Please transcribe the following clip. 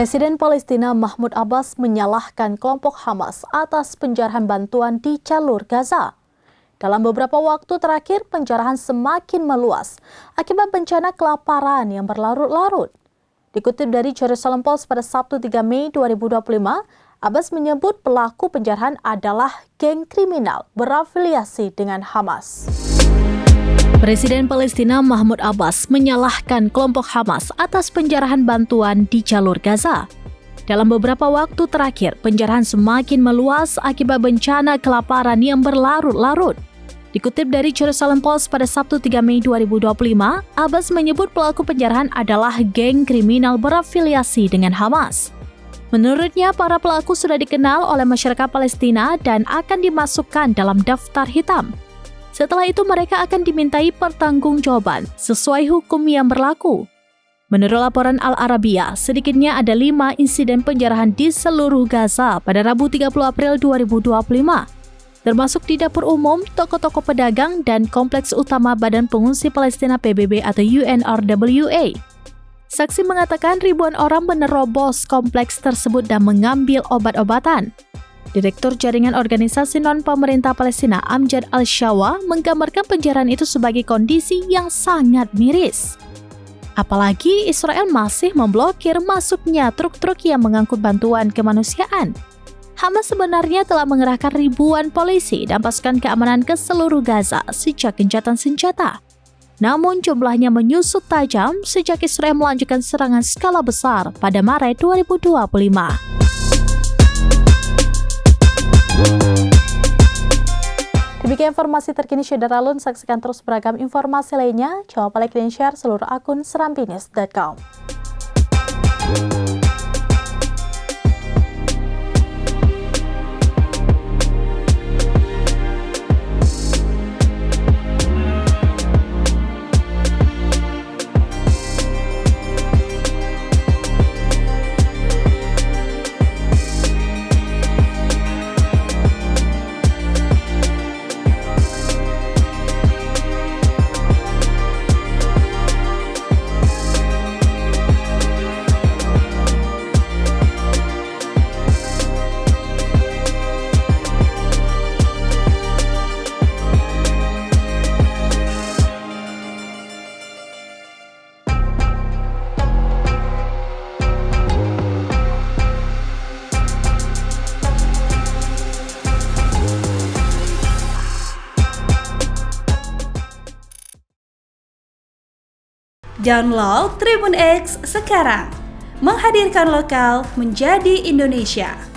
Presiden Palestina Mahmud Abbas menyalahkan kelompok Hamas atas penjarahan bantuan di jalur Gaza. Dalam beberapa waktu terakhir, penjarahan semakin meluas akibat bencana kelaparan yang berlarut-larut. Dikutip dari Jerusalem Post pada Sabtu 3 Mei 2025, Abbas menyebut pelaku penjarahan adalah geng kriminal berafiliasi dengan Hamas. Presiden Palestina Mahmud Abbas menyalahkan kelompok Hamas atas penjarahan bantuan di jalur Gaza. Dalam beberapa waktu terakhir, penjarahan semakin meluas akibat bencana kelaparan yang berlarut-larut. Dikutip dari Jerusalem Post pada Sabtu 3 Mei 2025, Abbas menyebut pelaku penjarahan adalah geng kriminal berafiliasi dengan Hamas. Menurutnya, para pelaku sudah dikenal oleh masyarakat Palestina dan akan dimasukkan dalam daftar hitam. Setelah itu mereka akan dimintai pertanggungjawaban sesuai hukum yang berlaku. Menurut laporan Al Arabiya, sedikitnya ada 5 insiden penjarahan di seluruh Gaza pada Rabu 30 April 2025, termasuk di dapur umum, toko-toko pedagang, dan kompleks utama Badan Pengungsi Palestina PBB atau UNRWA. Saksi mengatakan ribuan orang menerobos kompleks tersebut dan mengambil obat-obatan. Direktur Jaringan Organisasi Non-Pemerintah Palestina Amjad Al-Shawa menggambarkan penjarahan itu sebagai kondisi yang sangat miris. Apalagi Israel masih memblokir masuknya truk-truk yang mengangkut bantuan kemanusiaan. Hamas sebenarnya telah mengerahkan ribuan polisi dan pasukan keamanan ke seluruh Gaza sejak gencatan senjata. Namun jumlahnya menyusut tajam sejak Israel melanjutkan serangan skala besar pada Maret 2025. Demikian informasi terkini Syederalun. Saksikan terus beragam informasi lainnya. Jangan lupa like dan share seluruh akun serambinews.com. Download Tribun X sekarang, menghadirkan lokal menjadi Indonesia.